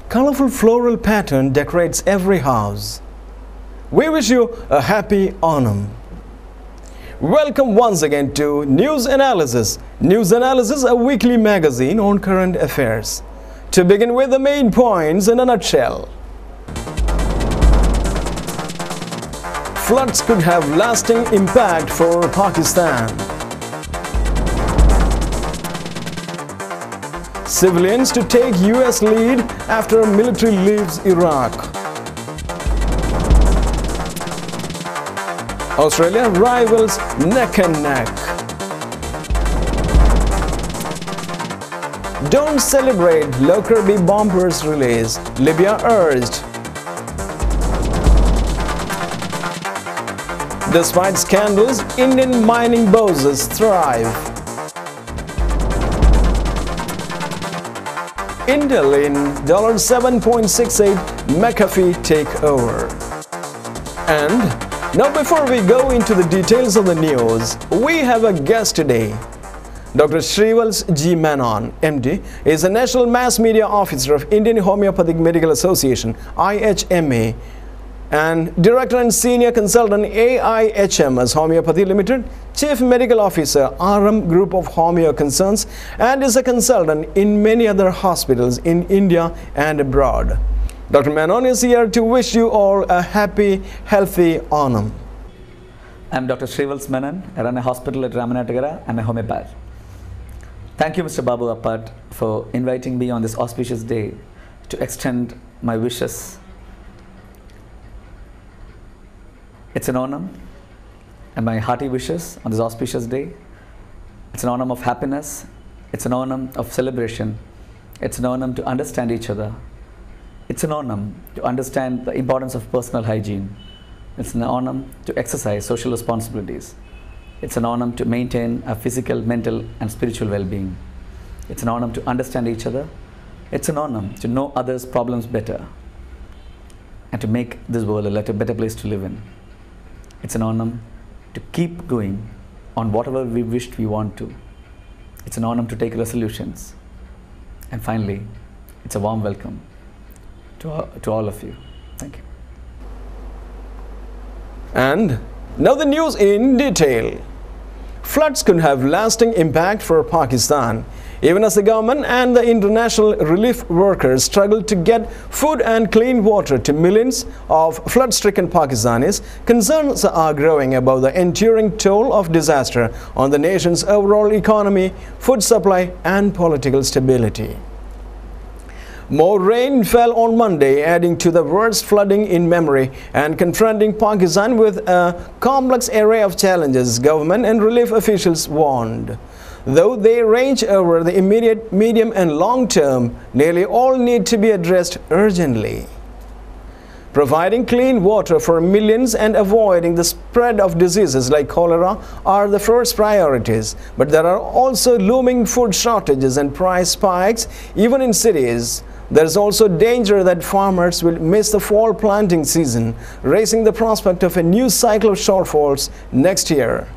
Colorful floral pattern decorates every house. We wish you a happy Onam. Welcome once again to News Analysis. News Analysis, a weekly magazine on current affairs. To begin with the main points in a nutshell. Floods could have lasting impact for Pakistan. Civilians to take US lead after military leaves Iraq. Australia rivals neck and neck. Don't celebrate Lockerbie bombers release, Libya urged. Despite scandals, Indian mining bosses thrive. Intel in $7.68 McAfee takeover. And now before we go into the details of the news, we have a guest today. Dr. Sreevals G. Menon, MD, is a National Mass Media Officer of Indian Homeopathic Medical Association, IHMA, and Director and Senior Consultant AIHMS Homeopathy Limited, Chief Medical Officer RM Group of Homeo Concerns, and is a consultant in many other hospitals in India and abroad. Dr. Menon is here to wish you all a happy, healthy Onam. I'm Dr. Sreevals Menon. I run a hospital at Ramanatagara. I'm a homeopath. Thank you, Mr. Babu Appat, for inviting me on this auspicious day to extend my wishes. It's an Onam, and my hearty wishes on this auspicious day. It's an Onam of happiness. It's an Onam of celebration. It's an Onam to understand each other. It's an Onam to understand the importance of personal hygiene. It's an Onam to exercise social responsibilities. It's an Onam to maintain a physical, mental and spiritual well-being. It's an Onam to understand each other. It's an Onam to know others' problems better and to make this world a better place to live in. It's an Onam to keep going on whatever we wished we want to. It's an Onam to take resolutions. And finally, it's a warm welcome to all of you. Thank you. And now the news in detail. Floods could have lasting impact for Pakistan. Even as the government and the international relief workers struggle to get food and clean water to millions of flood-stricken Pakistanis, concerns are growing about the enduring toll of disaster on the nation's overall economy, food supply and political stability. More rain fell on Monday, adding to the worst flooding in memory and confronting Pakistan with a complex array of challenges, government and relief officials warned. Though they range over the immediate, medium and long term, nearly all need to be addressed urgently. Providing clean water for millions and avoiding the spread of diseases like cholera are the first priorities, but there are also looming food shortages and price spikes even in cities. There is also danger that farmers will miss the fall planting season, raising the prospect of a new cycle of shortfalls next year.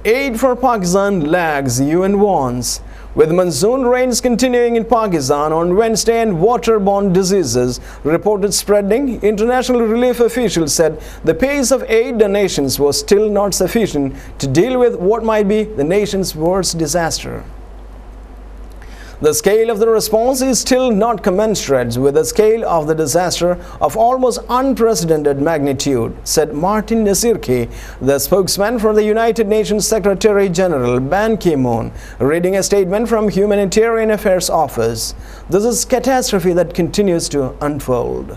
Aid for Pakistan lags, UN warns. With monsoon rains continuing in Pakistan on Wednesday and waterborne diseases reported spreading, international relief officials said the pace of aid donations was still not sufficient to deal with what might be the nation's worst disaster. The scale of the response is still not commensurate with the scale of the disaster of almost unprecedented magnitude, said Martin Nasirki, the spokesman for the United Nations Secretary General Ban Ki-moon, reading a statement from Humanitarian Affairs Office. This is catastrophe that continues to unfold.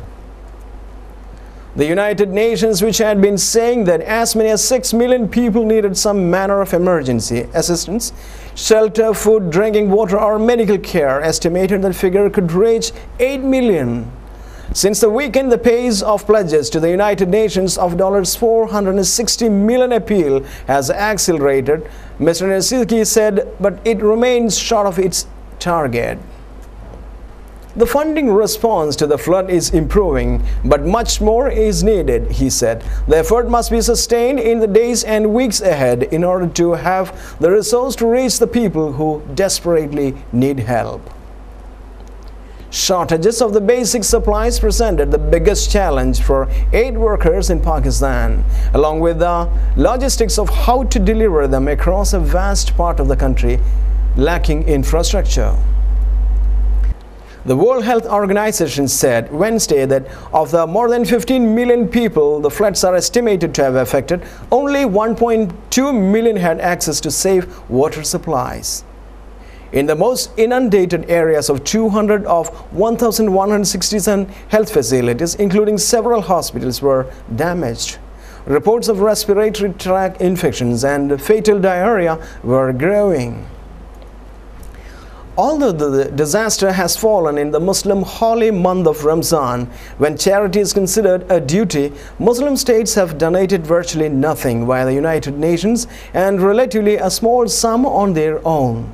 The United Nations, which had been saying that as many as 6 million people needed some manner of emergency assistance, shelter, food, drinking water or medical care, estimated that figure could reach 8 million. Since the weekend, the pace of pledges to the United Nations of $460 million appeal has accelerated, Mr. Nasirki said, but it remains short of its target. The funding response to the flood is improving, but much more is needed, he said. The effort must be sustained in the days and weeks ahead in order to have the resource to reach the people who desperately need help. Shortages of the basic supplies presented the biggest challenge for aid workers in Pakistan, along with the logistics of how to deliver them across a vast part of the country lacking infrastructure. The World Health Organization said Wednesday that of the more than 15 million people the floods are estimated to have affected, only 1.2 million had access to safe water supplies. In the most inundated areas of 200 of 1,167 health facilities, including several hospitals, were damaged. Reports of respiratory tract infections and fatal diarrhea were growing. Although the disaster has fallen in the Muslim holy month of Ramzan, when charity is considered a duty, Muslim states have donated virtually nothing via the United Nations and relatively a small sum on their own.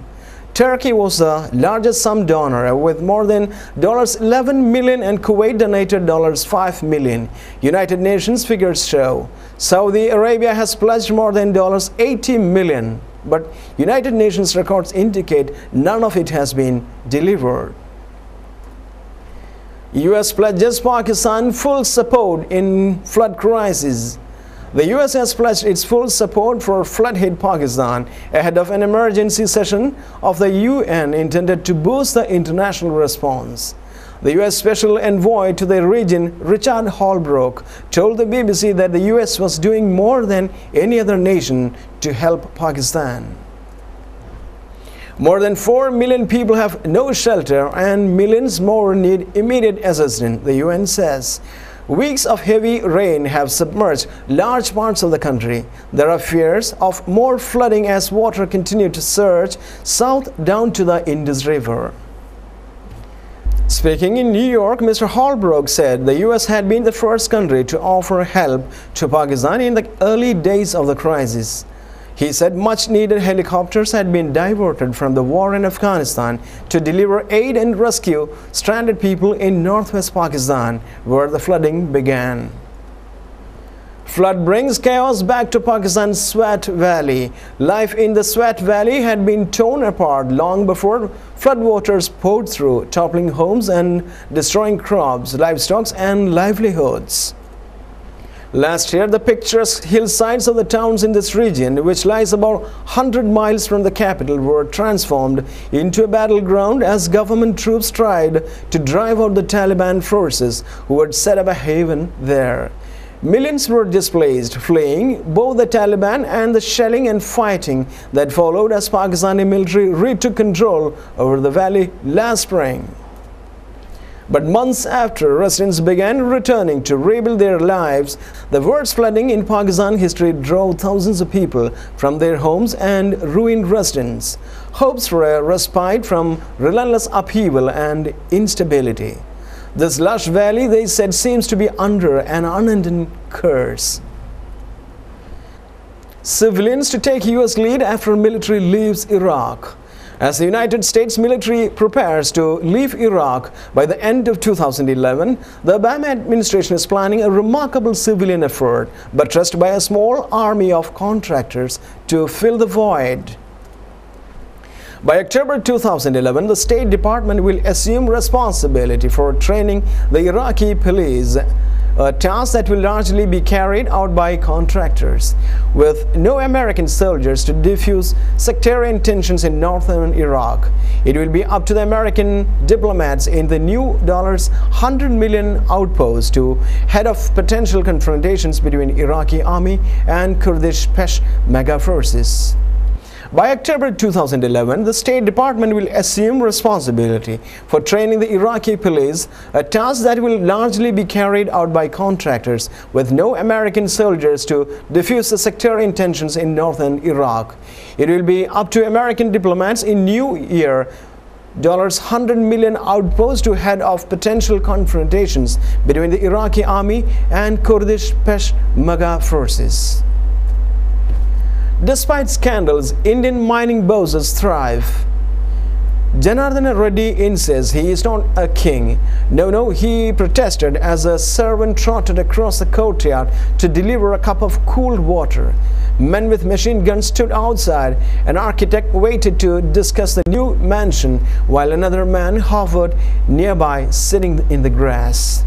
Turkey was the largest sum donor with more than $11 million and Kuwait donated $5 million. United Nations figures show. Saudi Arabia has pledged more than $80 million, but United Nations records indicate none of it has been delivered. US pledges Pakistan full support in flood crisis. The US has pledged its full support for flood-hit Pakistan ahead of an emergency session of the UN intended to boost the international response. The US Special Envoy to the region, Richard Holbrooke, told the BBC that the US was doing more than any other nation to help Pakistan. More than 4 million people have no shelter and millions more need immediate assistance, the UN says. Weeks of heavy rain have submerged large parts of the country. There are fears of more flooding as water continues to surge south down to the Indus River. Speaking in New York, Mr. Holbrooke said the US had been the first country to offer help to Pakistan in the early days of the crisis. He said much-needed helicopters had been diverted from the war in Afghanistan to deliver aid and rescue stranded people in northwest Pakistan, where the flooding began. Flood brings chaos back to Pakistan's Swat Valley. Life in the Swat Valley had been torn apart long before floodwaters poured through, toppling homes and destroying crops, livestock, and livelihoods. Last year, the picturesque hillsides of the towns in this region, which lies about 100 miles from the capital, were transformed into a battleground as government troops tried to drive out the Taliban forces who had set up a haven there. Millions were displaced, fleeing both the Taliban and the shelling and fighting that followed as Pakistani military retook control over the valley last spring. But months after residents began returning to rebuild their lives, the worst flooding in Pakistan history drove thousands of people from their homes and ruined residents. Hopes for a respite from relentless upheaval and instability. This lush valley, they said, seems to be under an unending curse. Civilians to take US lead after military leaves Iraq. As the United States military prepares to leave Iraq by the end of 2011, the Obama administration is planning a remarkable civilian effort, buttressed by a small army of contractors to fill the void. By October 2011, the State Department will assume responsibility for training the Iraqi police, a task that will largely be carried out by contractors. With no American soldiers to defuse sectarian tensions in northern Iraq, it will be up to the American diplomats in the new $100 million outpost to head off potential confrontations between Iraqi army and Kurdish Peshmerga forces. By October 2011, the State Department will assume responsibility for training the Iraqi police, a task that will largely be carried out by contractors, with no American soldiers to defuse the sectarian tensions in northern Iraq. It will be up to American diplomats in New Year $100 million outpost to head off potential confrontations between the Iraqi army and Kurdish Peshmerga forces. Despite scandals, Indian mining bosses thrive. Janardana Reddy insists he is not a king. No, he protested as a servant trotted across the courtyard to deliver a cup of cool water. Men with machine guns stood outside. An architect waited to discuss the new mansion, while another man hovered nearby, sitting in the grass.